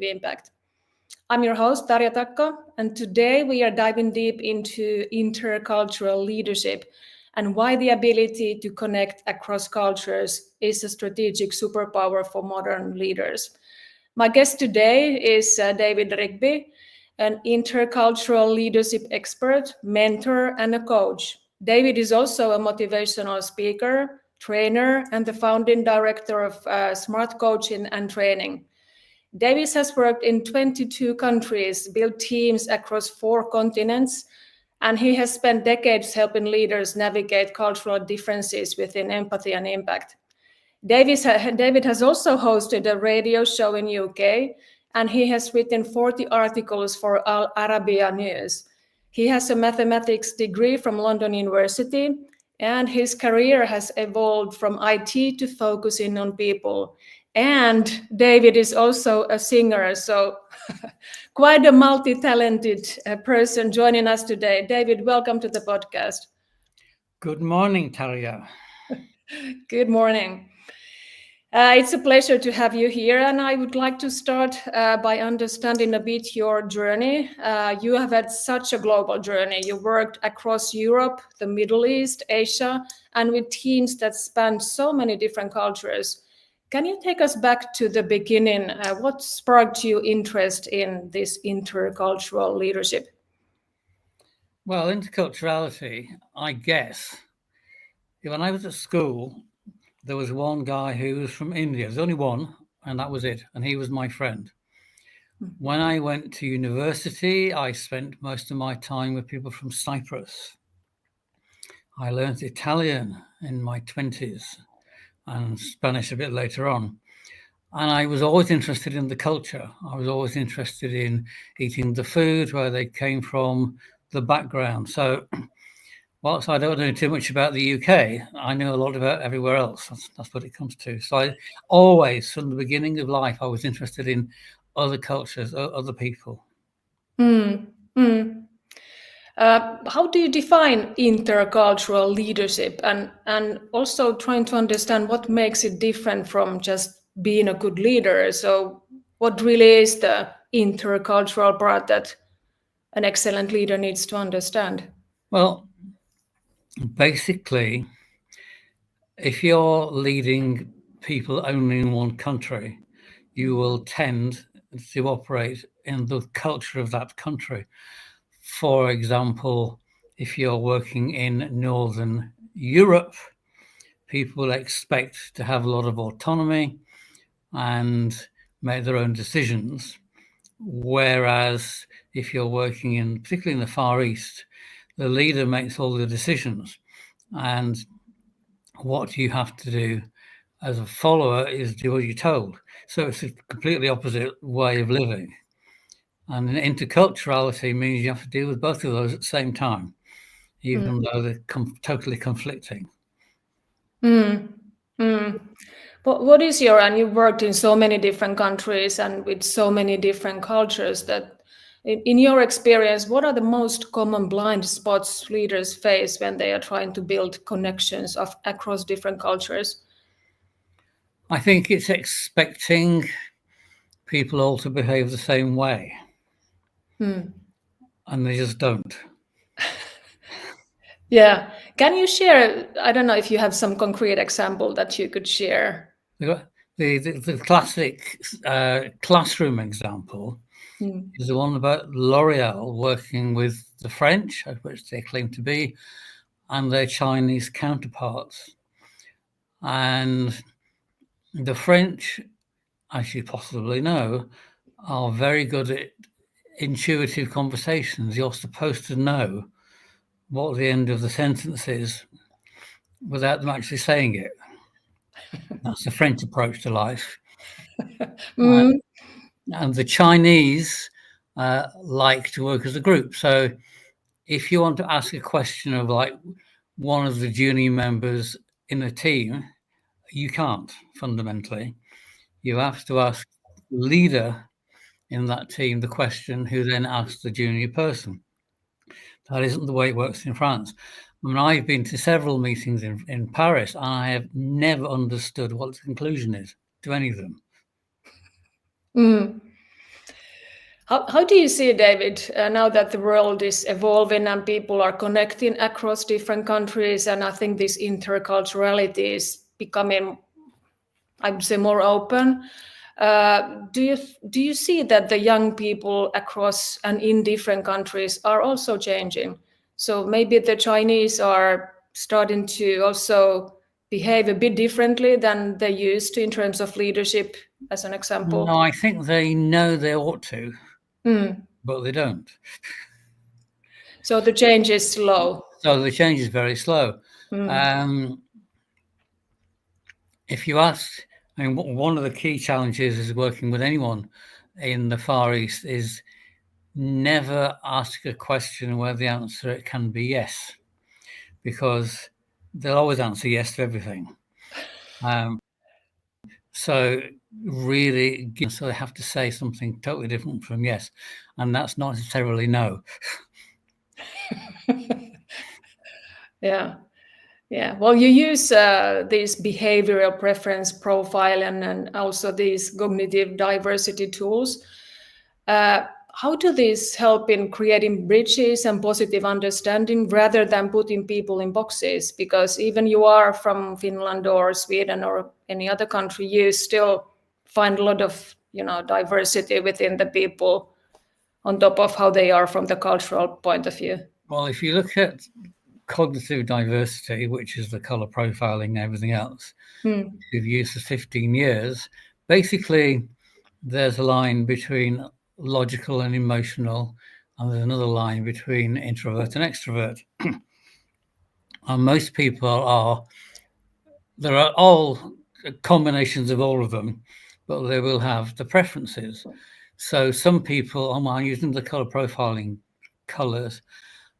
impact. I'm your host, Tarja Takko, and today we are diving deep into intercultural leadership and why the ability to connect across cultures is a strategic superpower for modern leaders. My guest today is David Rigby, an intercultural leadership expert, mentor, and a coach. David is also a motivational speaker, trainer, and the founding director of SmartCoaching&Training. David has worked in 22 countries, built teams across 4 continents, and he has spent decades helping leaders navigate cultural differences within empathy and impact. David has also hosted a radio show in UK, and he has written 40 articles for Al Arabiya News. He has a mathematics degree from London University, and his career has evolved from IT to focusing on people. And David is also a singer, so quite a multi-talented person joining us today. David, welcome to the podcast. Good morning, Tarja. Good morning. It's a pleasure to have you here, and I would like to start by understanding a bit your journey. You have had such a global journey. You worked across Europe, the Middle East, Asia, and with teams that span so many different cultures. Can you take us back to the beginning? What sparked your interest in this intercultural leadership? Well, interculturality, I guess. When I was at school, there was one guy who was from India. There's only one, and that was it. And he was my friend. When I went to university, I spent most of my time with people from Cyprus. I learned Italian in my 20s and Spanish a bit later on. And I was always interested in the culture. I was always interested in eating the food, where they came from, the background. So whilst I don't know too much about the UK, I know a lot about everywhere else. That's what it comes to. So I always, from the beginning of life, I was interested in other cultures, other people. How do you define intercultural leadership, and also trying to understand what makes it different from just being a good leader? So what really is the intercultural part that an excellent leader needs to understand? Well, basically, if you're leading people only in one country, you will tend to operate in the culture of that country. For example, if you're working in Northern Europe, people expect to have a lot of autonomy and make their own decisions. Whereas if you're working particularly in the Far East, the leader makes all the decisions. And what you have to do as a follower is do what you're told. So it's a completely opposite way of living. And interculturality means you have to deal with both of those at the same time, even though they're totally conflicting. But what is and you've worked in so many different countries and with so many different cultures, that in your experience, what are the most common blind spots leaders face when they are trying to build connections across different cultures? I think it's expecting people all to behave the same way. And they just don't. Yeah. Can you share, I don't know if you have some concrete example that you could share? The classic classroom example is the one about L'Oreal working with the French, which they claim to be, and their Chinese counterparts. And the French, as you possibly know, are very good at intuitive conversations. You're supposed to know what the end of the sentence is without them actually saying it. That's the French approach to life. And the Chinese like to work as a group. So if you want to ask a question of like one of the junior members in a team, you can't fundamentally. You have to ask the leader in that team the question, who then asks the junior person. That isn't the way it works in France. I mean, I've been to several meetings in Paris, and I have never understood what the conclusion is to any of them. How do you see, David, now that the world is evolving and people are connecting across different countries, and I think this interculturality is becoming, I would say, more open. Do you see that the young people across and in different countries are also changing? So maybe the Chinese are starting to also behave a bit differently than they used to in terms of leadership, as an example. No, I think they know they ought to, but they don't. So the change is slow. So the change is very slow. If you ask, I mean, one of the key challenges is working with anyone in the Far East is never ask a question where the answer can be yes, because they'll always answer yes to everything. So really, so they have to say something totally different from yes, and that's not necessarily no. Yeah. Yeah, well, you use this behavioral preference profile and also these cognitive diversity tools. How do these help in creating bridges and positive understanding rather than putting people in boxes? Because even you are from Finland or Sweden or any other country, you still find a lot of diversity within the people on top of how they are from the cultural point of view. Well, if you look at cognitive diversity, which is the color profiling and everything else, we've used for 15 years, basically there's a line between logical and emotional, and there's another line between introvert and extrovert. And most people there are all combinations of all of them, but they will have the preferences. So some people, I'm using the color profiling colors.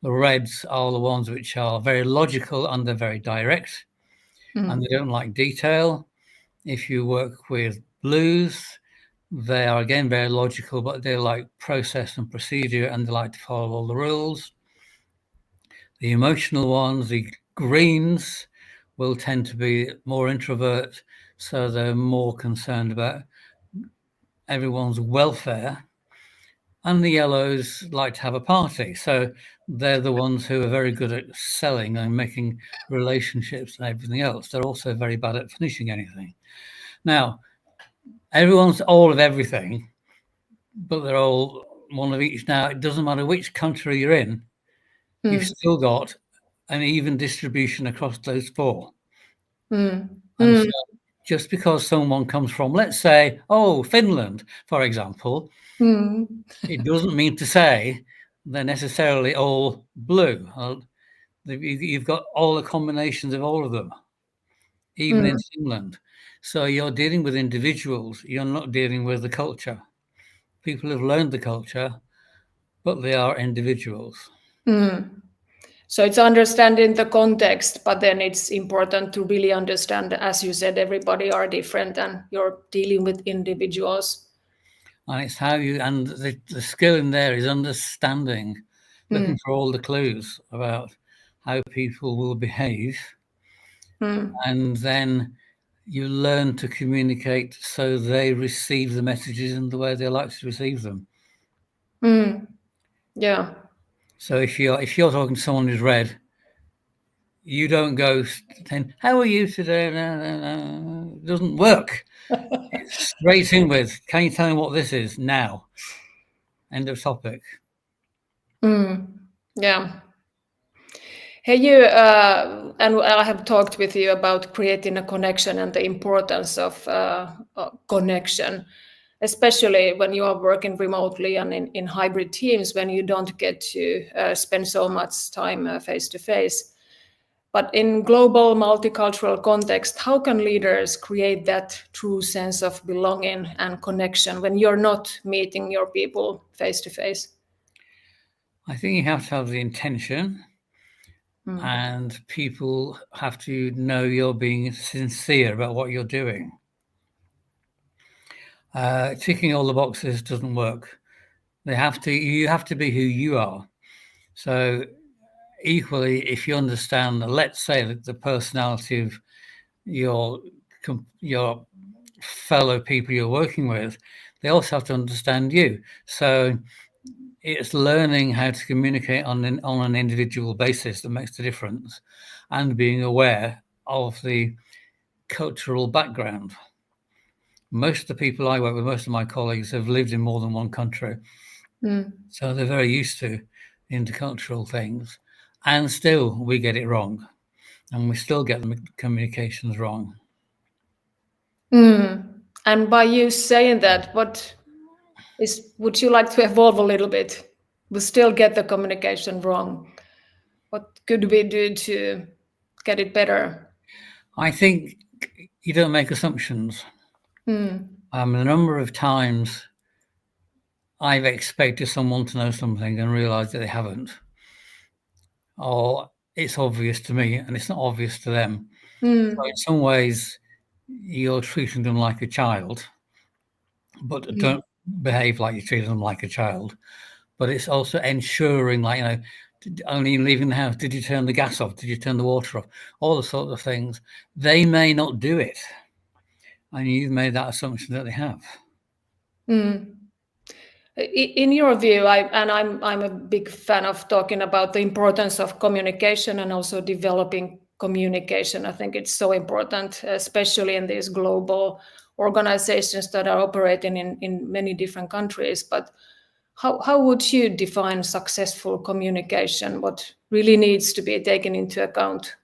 The reds are the ones which are very logical and they're very direct, and they don't like detail. If you work with blues, they are again very logical, but they like process and procedure, and they like to follow all the rules. The emotional ones, the greens, will tend to be more introvert, so they're more concerned about everyone's welfare. And the yellows like to have a party, so they're the ones who are very good at selling and making relationships and everything else. They're also very bad at finishing anything. Now, everyone's all of everything, but they're all one of each. Now, it doesn't matter which country you're in, you've still got an even distribution across those four. And so just because someone comes from, let's say, Finland, for example, it doesn't mean to say they're necessarily all blue. You've got all the combinations of all of them, even in Finland. So you're dealing with individuals. You're not dealing with the culture. People have learned the culture, but they are individuals. So it's understanding the context, but then it's important to really understand, as you said, everybody are different and you're dealing with individuals. And it's how and the skill in there is understanding, looking for all the clues about how people will behave. And then you learn to communicate so they receive the messages in the way they like to receive them. Yeah. So if you're talking to someone who's red, you don't go saying, "How are you today?" No. It doesn't work. It's straight in with, "Can you tell me what this is now?" End of topic. Yeah. Hey, you, and I have talked with you about creating a connection and the importance of connection, especially when you are working remotely and in hybrid teams, when you don't get to spend so much time face to face. But in global multicultural context, how can leaders create that true sense of belonging and connection when you're not meeting your people face to face? I think you have to have the intention, and people have to know you're being sincere about what you're doing. Ticking all the boxes doesn't work. You have to be who you are. So equally, if you understand, let's say that the personality of your fellow people you're working with, they also have to understand you. So it's learning how to communicate on an individual basis that makes the difference, and being aware of the cultural background. Most of the people I work with, most of my colleagues, have lived in more than one country. So they're very used to intercultural things, and still we get it wrong, and we still get the communications wrong. And by you saying that, would you like to evolve a little bit? We still get the communication wrong. What could we do to get it better? I think you don't make assumptions. A number of times I've expected someone to know something and realised that they haven't. Or it's obvious to me and it's not obvious to them. So in some ways, you're treating them like a child, but don't behave like you treat them like a child. But it's also ensuring, like, only leaving the house, did you turn the gas off? Did you turn the water off? All the sorts of things. They may not do it, and you've made that assumption that they have. In your view, I'm a big fan of talking about the importance of communication and also developing communication. I think it's so important, especially in these global organizations that are operating in many different countries. But how would you define successful communication? What really needs to be taken into account?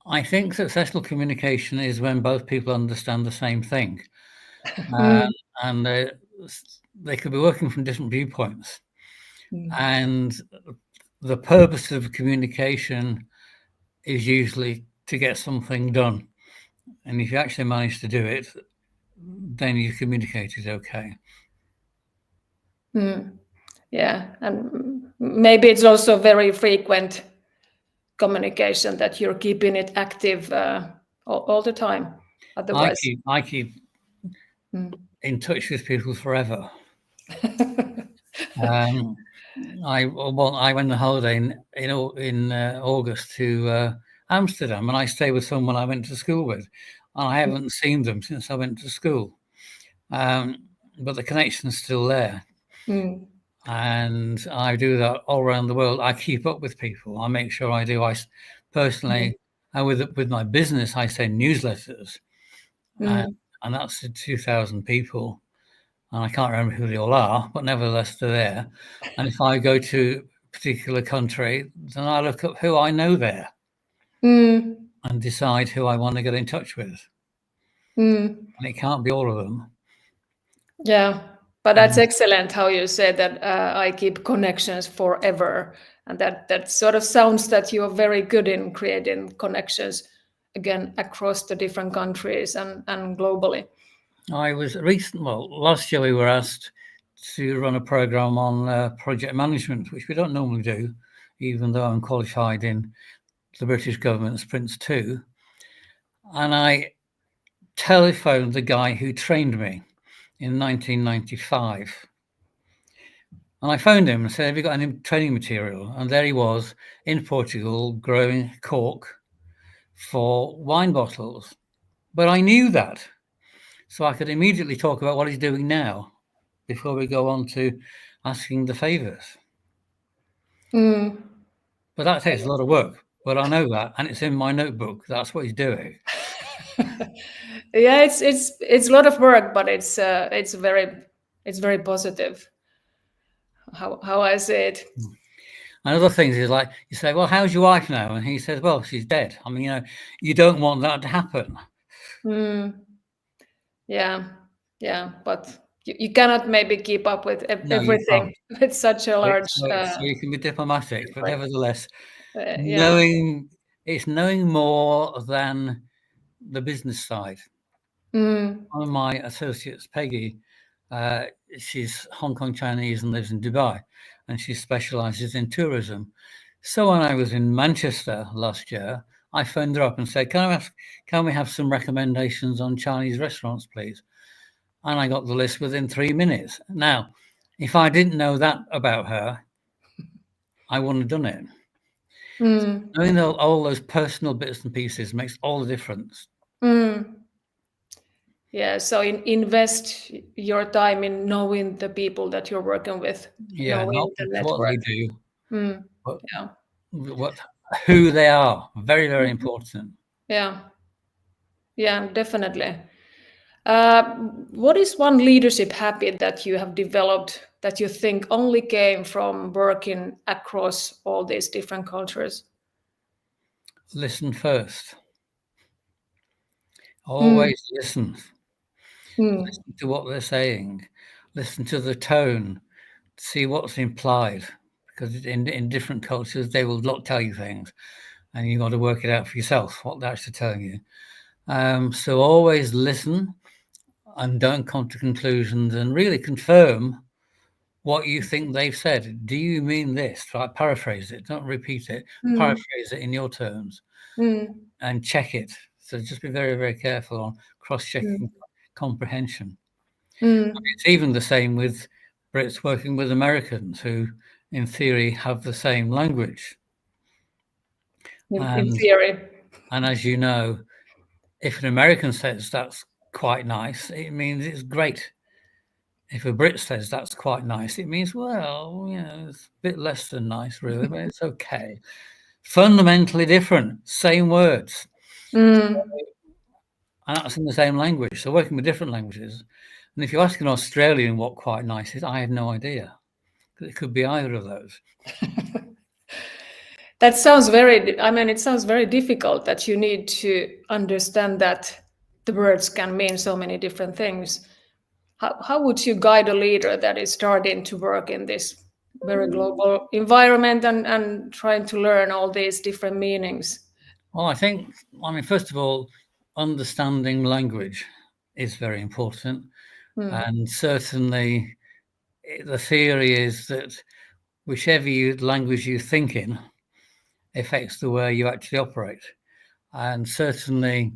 I think successful communication is when both people understand the same thing. And they could be working from different viewpoints. And the purpose of communication is usually to get something done. And if you actually manage to do it, then you communicated okay. Yeah, and maybe it's also very frequent communication that you're keeping it active all the time. Otherwise, I keep in touch with people forever. I went on holiday in August to Amsterdam, and I stayed with someone I went to school with, and I haven't seen them since I went to school. But the connection's still there. And I do that all around the world. I keep up with people. I make sure I do. I personally, and with my business, I send newsletters, and that's to 2,000 people. And I can't remember who they all are, but nevertheless, they're there. And if I go to a particular country, then I look up who I know there and decide who I want to get in touch with. And it can't be all of them. Yeah, but that's excellent how you say that I keep connections forever. And that sort of sounds that you're very good in creating connections, again, across the different countries and globally. I was last year we were asked to run a program on project management, which we don't normally do, even though I'm qualified in the British government's Prince 2. And I telephoned the guy who trained me in 1995. And I phoned him and said, have you got any training material? And there he was in Portugal growing cork for wine bottles. But I knew that. So I could immediately talk about what he's doing now before we go on to asking the favors. But that takes a lot of work. But I know that, and it's in my notebook. That's what he's doing. Yeah, it's a lot of work, but it's very positive. How I say it. And other things is like you say, well, how's your wife now? And he says, well, she's dead. I mean, you don't want that to happen. Yeah, but you cannot maybe keep up with everything with such a large. So you can be diplomatic, but nevertheless, yeah. knowing more than the business side. One of my associates, Peggy, she's Hong Kong Chinese and lives in Dubai, and she specializes in tourism. So when I was in Manchester last year, I phoned her up and said, can we have some recommendations on Chinese restaurants, please? And I got the list within 3 minutes. Now, if I didn't know that about her, I wouldn't have done it. Knowing all those personal bits and pieces makes all the difference. Yeah, so invest your time in knowing the people that you're working with, Yeah, not knowing the what they network. do, Mm, but yeah, who they are. Very, very important. yeah, yeah, definitely. What is one leadership habit that you have developed that you think only came from working across all these different cultures? Listen first. Always listen. Mm, Listen to what they're saying. Listen to the tone. See what's implied. Because in different cultures, they will not tell you things. And you've got to work it out for yourself, what they're actually telling you. So always listen and don't come to conclusions, and really confirm what you think they've said. Do you mean this? Try paraphrase it. Don't repeat it. Paraphrase it in your terms and check it. So just be very, very careful on cross-checking comprehension. It's even the same with Brits working with Americans who, in theory, have the same language. in theory. And as you know, if an American says that's quite nice, it means it's great. If a Brit says that's quite nice, it means, well, it's a bit less than nice, really, but it's okay. Fundamentally different, same words. And that's in the same language. So working with different languages. And if you ask an Australian what quite nice is, I have no idea. It could be either of those. That sounds it sounds very difficult that you need to understand that the words can mean so many different things. How would you guide a leader that is starting to work in this very global environment and trying to learn all these different meanings? Well, first of all, understanding language is very important. And certainly the theory is that whichever language you think in affects the way you actually operate. And certainly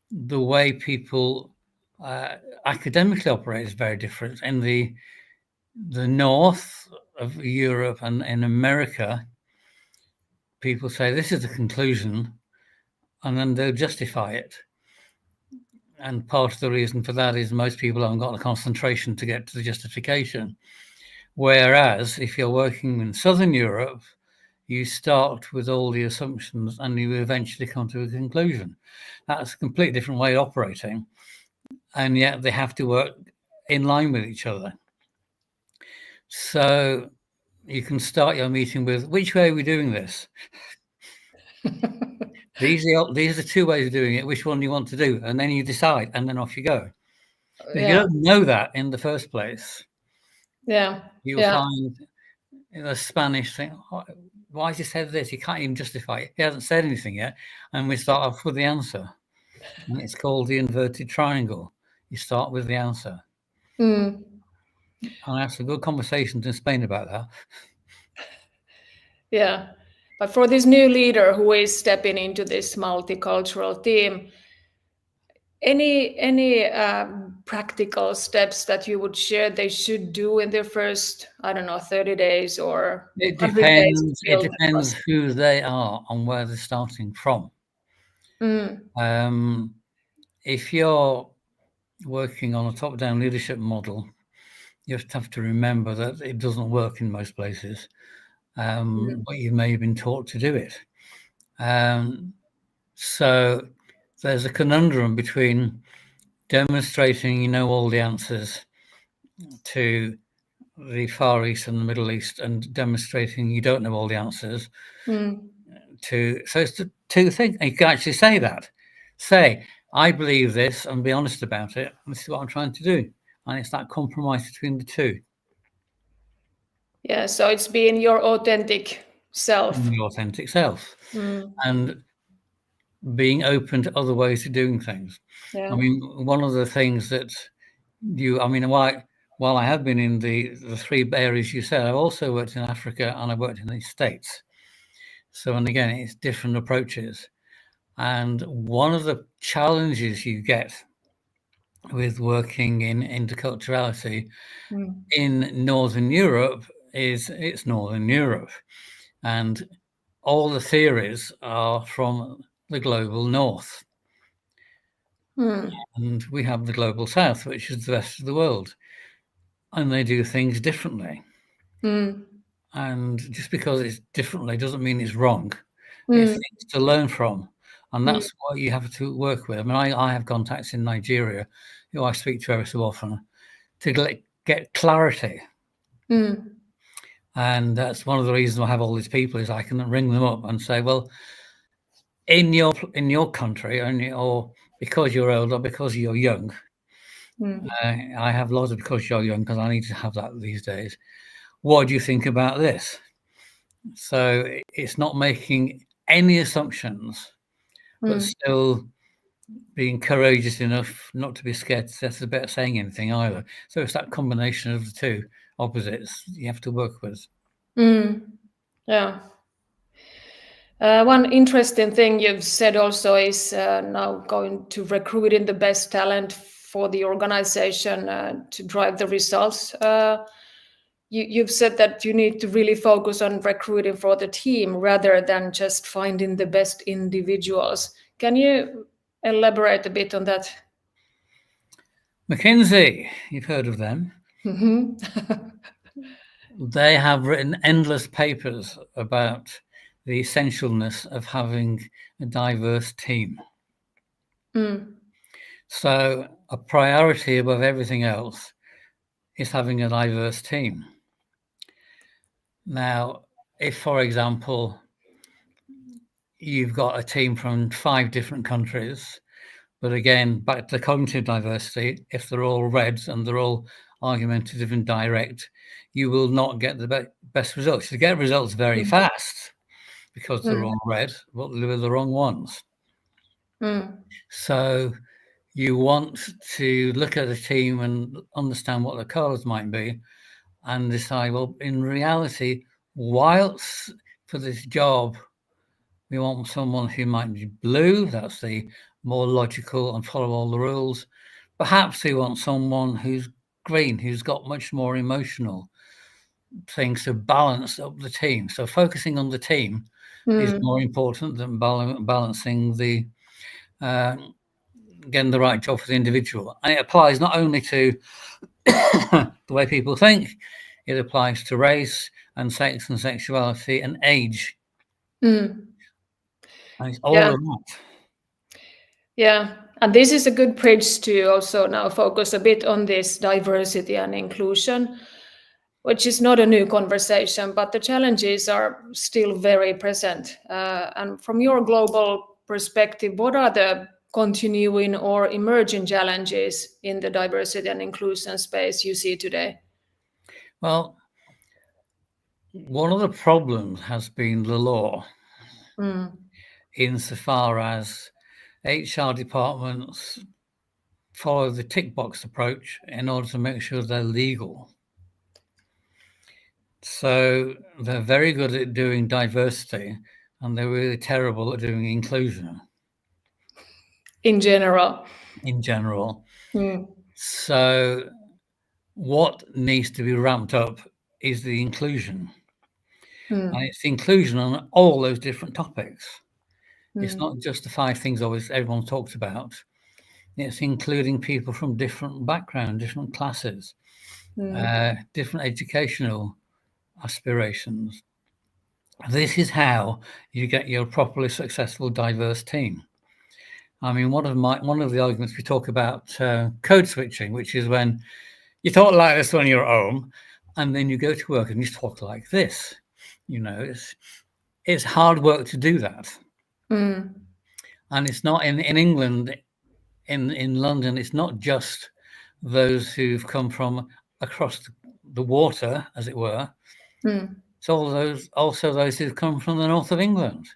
the way people academically operate is very different. In the north of Europe and in America, people say this is the conclusion, and then they'll justify it. And part of the reason for that is most people haven't got the concentration to get to the justification. Whereas if you're working in Southern Europe, you start with all the assumptions and you eventually come to a conclusion. That's a completely different way of operating. And yet they have to work in line with each other. So you can start your meeting with, which way are we doing this? These are the two ways of doing it. Which one do you want to do? And then you decide, and then off you go. If you don't know that in the first place, you'll find in the Spanish thing, why has he said this? He can't even justify it. He hasn't said anything yet. And we start off with the answer. And it's called the inverted triangle. You start with the answer. And I had some good conversations in Spain about that. Yeah. But for this new leader who is stepping into this multicultural team, any practical steps that you would share they should do in their first, I don't know, 30 days or 100 days? It depends who they are and where they're starting from. If you're working on a top-down leadership model, you have to remember that it doesn't work in most places, but you may have been taught to do it. So there's a conundrum between demonstrating you know all the answers to the Far East and the Middle East and demonstrating you don't know all the answers. So it's the two things. You can actually say that. Say, I believe this and be honest about it. And this is what I'm trying to do. And it's that compromise between the two. Yeah, so it's being your authentic self. Your authentic self. And being open to other ways of doing things. Yeah. I mean, one of the things that while I have been in the three areas you said, I've also worked in Africa and I've worked in the States. So, and again, it's different approaches. And one of the challenges you get with working in interculturality in Northern Europe is it's Northern Europe. And all the theories are from the global north. And we have the global south, which is the rest of the world, and they do things differently. And just because it's differently doesn't mean it's wrong. It's things to learn from, and that's what you have to work with. I mean, I have contacts in Nigeria who I speak to every so often to get clarity. And that's one of the reasons I have all these people is I can ring them up and say, well, in your country, or because you're old or because you're young, I have lots of because you're young, because I need to have that these days. What do you think about this? So it's not making any assumptions, but still being courageous enough not to be scared that's about saying anything either. So it's that combination of the two opposites you have to work with. Yeah. One interesting thing you've said also is now going to recruiting the best talent for the organization to drive the results. You've said that you need to really focus on recruiting for the team rather than just finding the best individuals. Can you elaborate a bit on that? McKinsey, you've heard of them. They have written endless papers about the essentialness of having a diverse team. So a priority above everything else is having a diverse team. Now, if, for example, you've got a team from 5 different countries, but again, back to cognitive diversity, if they're all reds and they're all argumentative and direct, you will not get the best results. You get results very fast because they're all red, but they're the wrong ones. So you want to look at a team and understand what the colours might be and decide, well, in reality, whilst for this job, we want someone who might be blue, that's the more logical and follow all the rules. Perhaps we want someone who's green, who's got much more emotional things to balance up the team. So focusing on the team is more important than balancing the getting the right job for the individual. And it applies not only to the way people think, it applies to race and sex and sexuality and age. And it's all of that. Yeah, and this is a good bridge to also now focus a bit on this diversity and inclusion, which is not a new conversation, but the challenges are still very present. And from your global perspective, what are the continuing or emerging challenges in the diversity and inclusion space you see today? Well, one of the problems has been the law, insofar as HR departments follow the tick box approach in order to make sure they're legal. So they're very good at doing diversity and they're really terrible at doing inclusion. In general. So what needs to be ramped up is the inclusion. And it's the inclusion on all those different topics. It's not just the 5 things always everyone talks about. It's including people from different backgrounds, different classes, different educational aspirations. This is how you get your properly successful, diverse team. I mean, one of the arguments we talk about code switching, which is when you talk like this when you're at home, and then you go to work and you talk like this. You know, it's hard work to do that. And it's not in England, in London, it's not just those who've come from across the water, as it were. It's also those who've come from the north of England.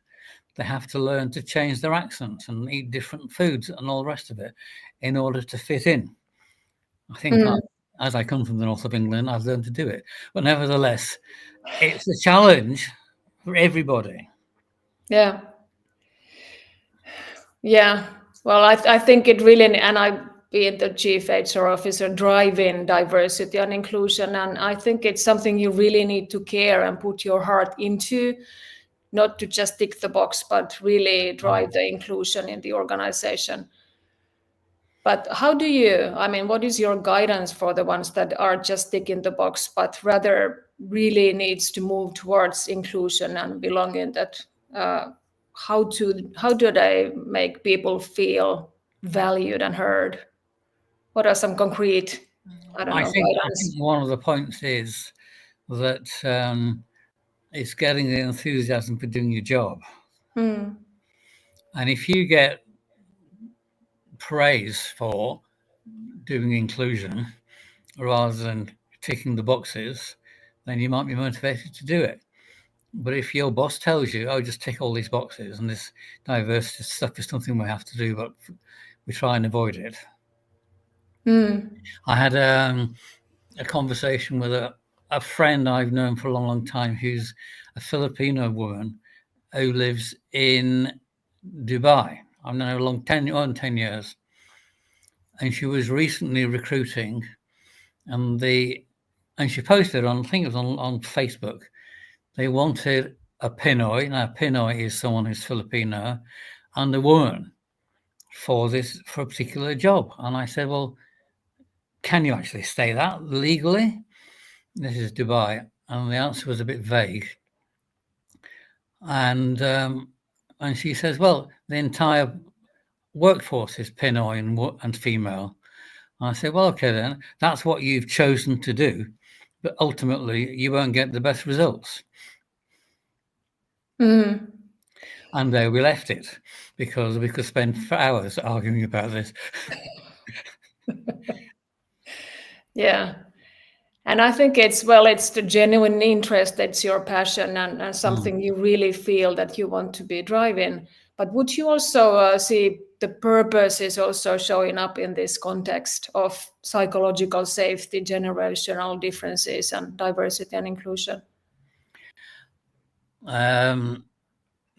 They have to learn to change their accents and eat different foods and all the rest of it in order to fit in. I think as I come from the north of England, I've learned to do it. But nevertheless, it's a challenge for everybody. Yeah. Well, I think it really, and I being the chief HR officer, driving diversity and inclusion, and I think it's something you really need to care and put your heart into, not to just tick the box, but really drive the inclusion in the organization. But how do you, I mean, what is your guidance for the ones that are just ticking the box, but rather really needs to move towards inclusion and belonging? That how do they make people feel valued and heard? What are some concrete, I don't I know, think guidance? one of the points is that it's getting the enthusiasm for doing your job. And if you get praise for doing inclusion rather than ticking the boxes, then you might be motivated to do it. But if your boss tells you, oh, just tick all these boxes and this diversity stuff is something we have to do, but we try and avoid it. I had a conversation with a friend I've known for a long, long time who's a Filipino woman who lives in Dubai. I've known her a long 10 years. And she was recently recruiting, and she posted on, I think it was on Facebook, they wanted a Pinoy. Now, Pinoy is someone who's Filipino, and a woman for a particular job. And I said, well, can you actually say that legally? This is Dubai. And the answer was a bit vague. And she says, well, the entire workforce is Pinoy and female. And I said, well, okay, then that's what you've chosen to do, but ultimately you won't get the best results. And there we left it, because we could spend for hours arguing about this. Yeah. And I think it's the genuine interest, that's your passion and something you really feel that you want to be driving. But would you also see the purpose is also showing up in this context of psychological safety, generational differences, and diversity and inclusion? Can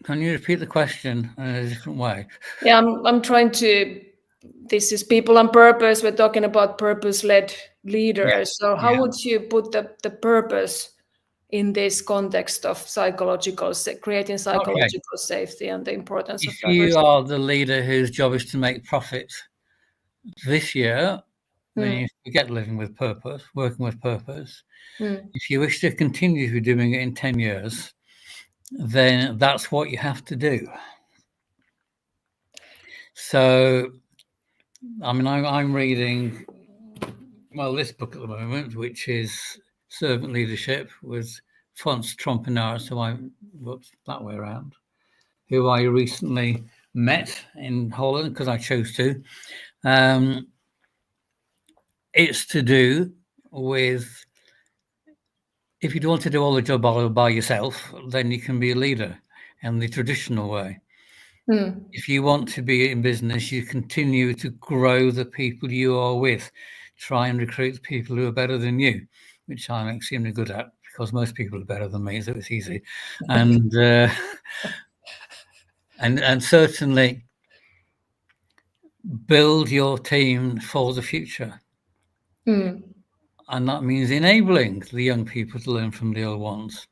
you repeat the question in a different way? Yeah, I'm trying to. This is people on purpose. We're talking about purpose-led leaders. So how would you put the purpose in this context of creating psychological safety and the importance of If diversity? you are the leader whose job is to make profit this year, then you forget living with purpose, working with purpose. If you wish to continue doing it in 10 years, then that's what you have to do. So, I mean, I'm reading, this book at the moment, which is Servant Leadership with Frans Trompenaar, so I looked that way around, who I recently met in Holland because I chose to. It's to do with, if you don't want to do all the job by yourself, then you can be a leader in the traditional way. If you want to be in business, you continue to grow the people you are with. Try and recruit people who are better than you, which I'm extremely good at because most people are better than me, so it's easy. And and certainly build your team for the future. And that means enabling the young people to learn from the old ones.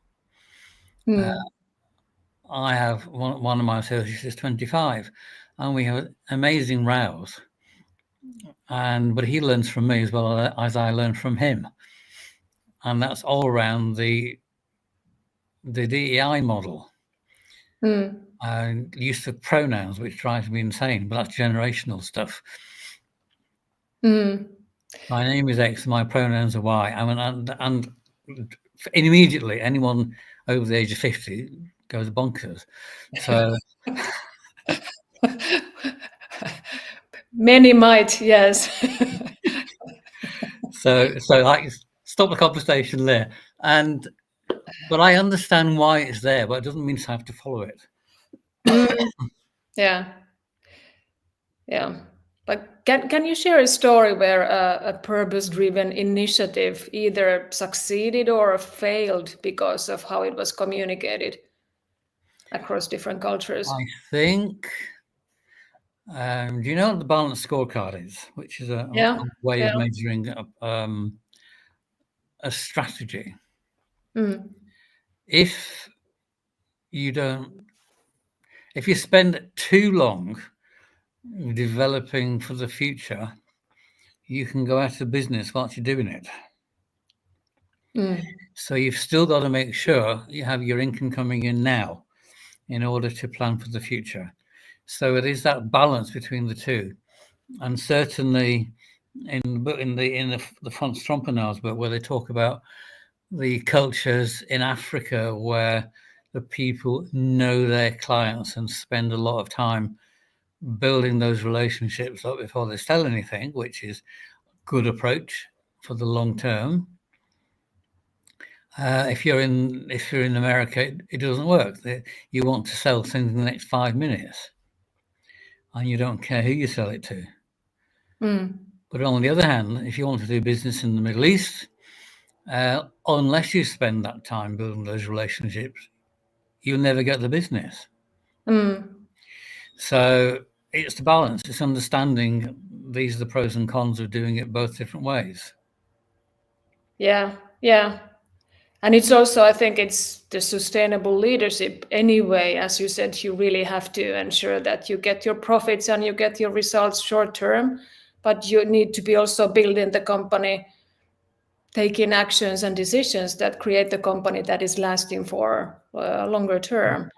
I have one of my associates is 25, and we have amazing rows. But he learns from me as well as I learn from him, and that's all around the DEI model. And use of pronouns, which drives me insane, but that's generational stuff. My name is X, my pronouns are Y. I mean, and immediately anyone over the age of 50 goes bonkers. So Many might, yes. so like stop the conversation there. But I understand why it's there, but it doesn't mean I have to follow it. Yeah. But can you share a story where a purpose-driven initiative either succeeded or failed because of how it was communicated across different cultures? I think, do you know what the balanced scorecard is, which is a way of measuring a strategy? If you spend too long developing for the future, you can go out of business whilst you're doing it. So you've still got to make sure you have your income coming in now in order to plan for the future. So it is that balance between the two. And certainly in the Franz Trompenaar's book, where they talk about the cultures in Africa where the people know their clients and spend a lot of time building those relationships up before they sell anything, which is a good approach for the long term. If you're in America, it doesn't work. You want to sell things in the next 5 minutes, and you don't care who you sell it to. But on the other hand, if you want to do business in the Middle East, unless you spend that time building those relationships, you'll never get the business. So it's the balance. It's understanding these are the pros and cons of doing it both different ways. Yeah. And it's also, I think it's the sustainable leadership anyway. As you said, you really have to ensure that you get your profits and you get your results short term, but you need to be also building the company, taking actions and decisions that create the company that is lasting for a longer term,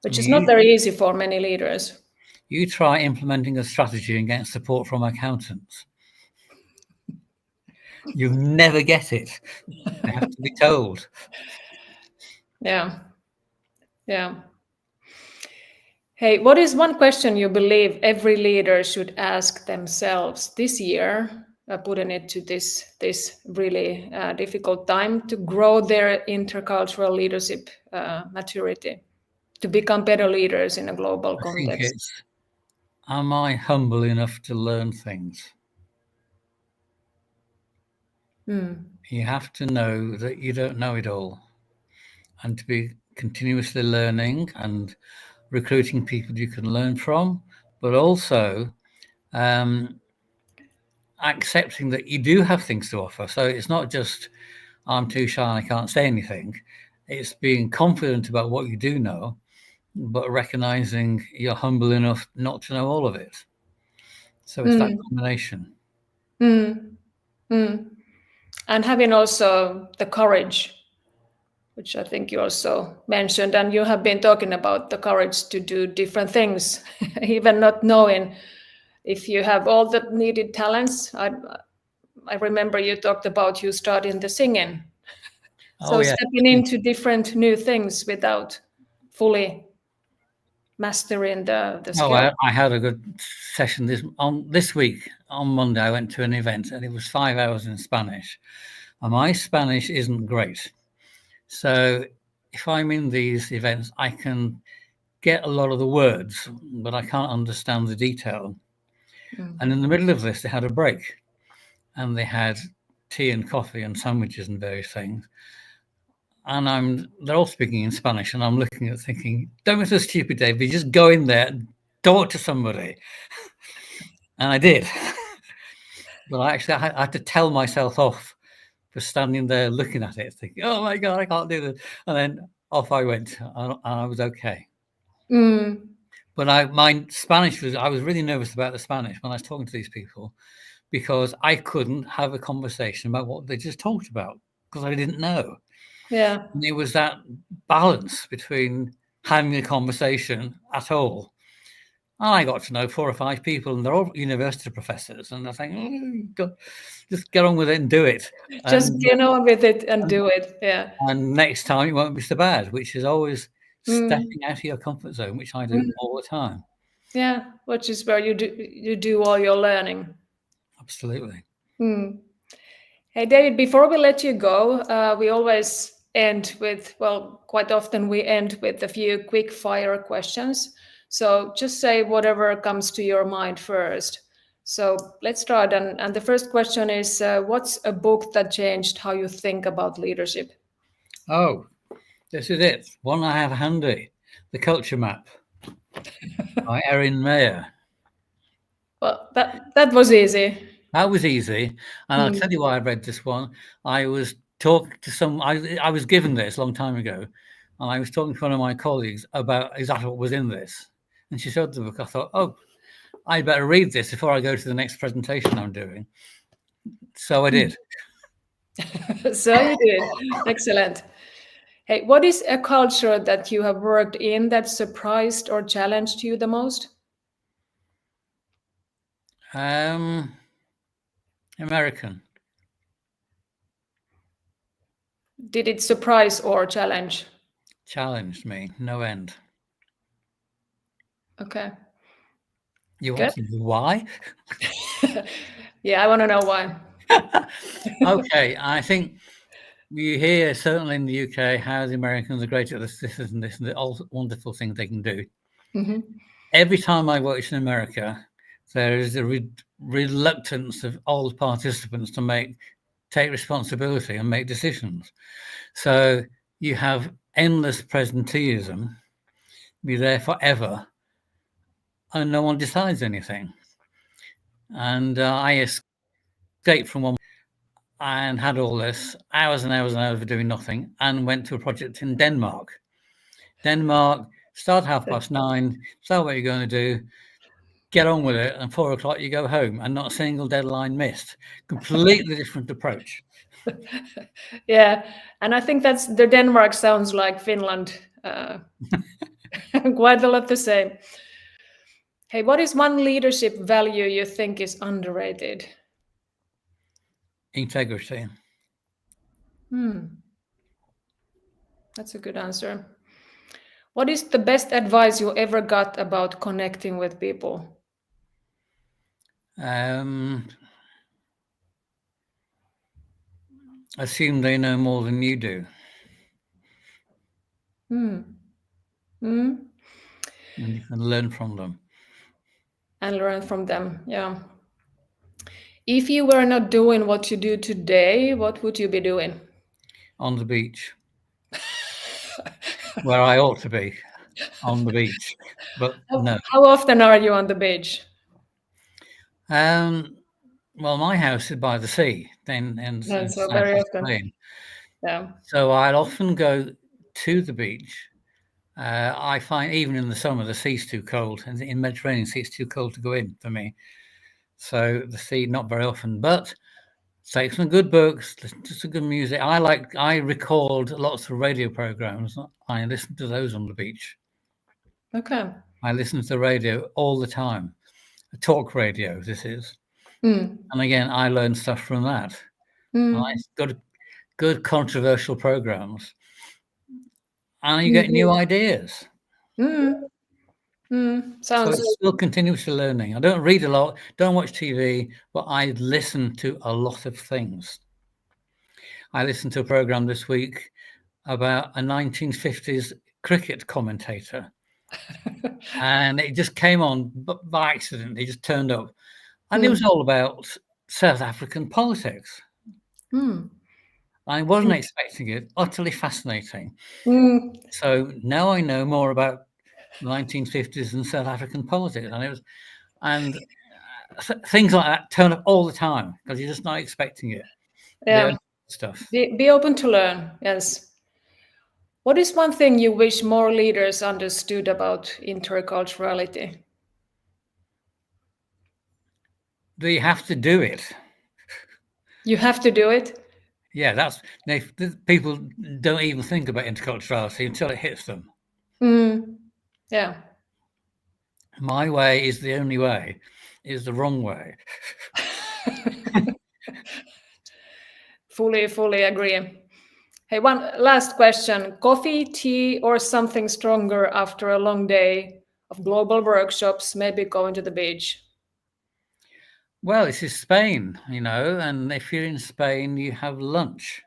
which is not very easy for many leaders. You try implementing a strategy and getting support from accountants. You never get it. You have to be told. Yeah. Hey, what is one question you believe every leader should ask themselves this year, putting it to this really difficult time to grow their intercultural leadership maturity, to become better leaders in a global I context? think it's, am I humble enough to learn things? You have to know that you don't know it all, and to be continuously learning and recruiting people you can learn from, but also accepting that you do have things to offer. So it's not just I'm too shy and I can't say anything. It's being confident about what you do know, but recognizing you're humble enough not to know all of it. So it's that combination. And having also the courage, which I think you also mentioned, and you have been talking about the courage to do different things, even not knowing if you have all the needed talents. I remember you talked about you starting the singing. So stepping into different new things without fully mastering the skill. I had a good session this week. On Monday, I went to an event and it was 5 hours in Spanish. And my Spanish isn't great. So if I'm in these events, I can get a lot of the words, but I can't understand the detail. And in the middle of this, they had a break and they had tea and coffee and sandwiches and various things. And they're all speaking in Spanish, and I'm looking at thinking, don't be so stupid, David, just go in there and talk to somebody. And I did. But I had to tell myself off for standing there looking at it, thinking, oh my God, I can't do this. And then off I went, and I was okay. But my Spanish I was really nervous about the Spanish when I was talking to these people, because I couldn't have a conversation about what they just talked about because I didn't know. Yeah. And it was that balance between having a conversation at all. And I got to know 4 or 5 people, and they're all university professors. And I think, just get on with it and do it. Just get on with it and do it. Yeah. And next time it won't be so bad, which is always stepping out of your comfort zone, which I do all the time. Yeah, which is where you do all your learning. Absolutely. Hey, David, before we let you go, we always end with, quite often we end with a few quick fire questions. So just say whatever comes to your mind first. So let's start. And the first question is, what's a book that changed how you think about leadership? Oh, this is it. One I have handy, The Culture Map by Erin Mayer. Well, that was easy. That was easy. And I'll tell you why I read this one. I was talking to I was given this a long time ago, and I was talking to one of my colleagues about exactly what was in this. And she showed the book. I thought, oh, I better read this before I go to the next presentation I'm doing. So I did. So you did. Excellent. Hey, what is a culture that you have worked in that surprised or challenged you the most? American. Did it surprise or challenge? Challenged me, no end. Okay. You Good. want to know why? Yeah, I want to know why. Okay, I think you hear, certainly in the UK, how the Americans are great at this and this and all wonderful things they can do. Mm-hmm. Every time I watch in America, there is a reluctance of all the participants to take responsibility and make decisions. So you have endless presenteeism, be there forever, and no one decides anything. And I escaped from one and had all this hours and hours and hours of doing nothing, and went to a project in Denmark. Start 9:30, start what you're going to do, get on with it, and 4:00 you go home, and not a single deadline missed. Completely different approach. Yeah, and I think that's the Denmark sounds like Finland. Quite a lot the same. Hey, what is one leadership value you think is underrated? Integrity. That's a good answer. What is the best advice you ever got about connecting with people? Assume they know more than you do. And you can learn from them. And learn from them, yeah. If you were not doing what you do today, what would you be doing? On the beach. Where I ought to be, on the beach. But no. How often are you on the beach? Well, my house is by the sea, in So very South often. Spain. Yeah. So I'll often go to the beach. I find even in the summer the sea's too cold, and in Mediterranean sea it's too cold to go in for me. So the sea not very often, but take some good books, listen to some good music. I record lots of radio programs. I listen to those on the beach. Okay. I listen to the radio all the time. Talk radio, this is. And again, I learn stuff from that. I got good controversial programs, and you get new ideas. So it's still continuously learning. I don't read a lot, don't watch TV, but I listen to a lot of things. I listened to a program this week about a 1950s cricket commentator. And it just came on by accident. He just turned up. And it was all about South African politics. I wasn't expecting it. Utterly fascinating. So now I know more about the 1950s and South African politics. And things like that turn up all the time because you're just not expecting it. Yeah. Stuff. Be open to learn. Yes. What is one thing you wish more leaders understood about interculturality? Do you have to do it? You have to do it? Yeah, people don't even think about interculturality until it hits them. Yeah. My way is the only way, is the wrong way. Fully agree. Hey, one last question. Coffee, tea, or something stronger after a long day of global workshops, maybe going to the beach? Well, this is Spain, and if you're in Spain, you have lunch.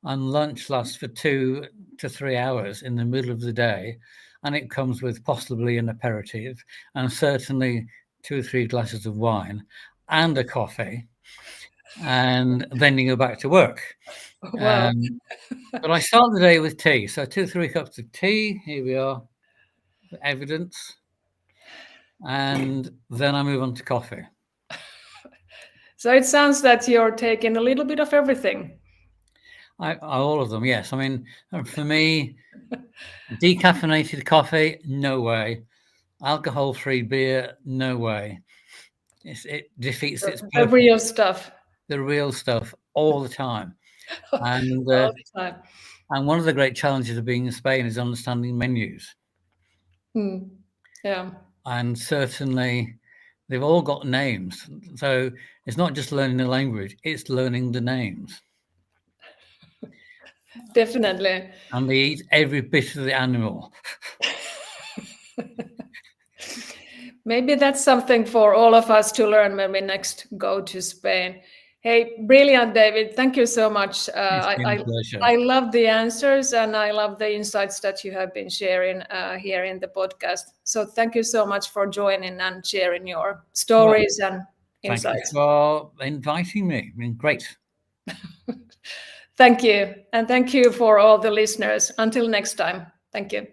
And lunch lasts for 2 to 3 hours in the middle of the day. And it comes with possibly an aperitif and certainly 2 or 3 glasses of wine and a coffee. And then you go back to work. Wow. But I start the day with tea. So 2 or 3 cups of tea. Here we are. Evidence. And then I move on to coffee. So it sounds that you're taking a little bit of everything. All of them, yes. I mean, for me, decaffeinated coffee, no way. Alcohol-free beer, no way. It defeats its The purpose. real stuff. The real stuff all the time. And All the time. and one of the great challenges of being in Spain is understanding menus. Yeah. And certainly they've all got names. So it's not just learning the language, it's learning the names. Definitely. And they eat every bit of the animal. Maybe that's something for all of us to learn when we next go to Spain. Hey, brilliant, David. Thank you so much. It's been a pleasure. I love the answers and I love the insights that you have been sharing here in the podcast. So thank you so much for joining and sharing your stories and insights. Thank you for inviting me. I mean, great. Thank you. And thank you for all the listeners. Until next time. Thank you.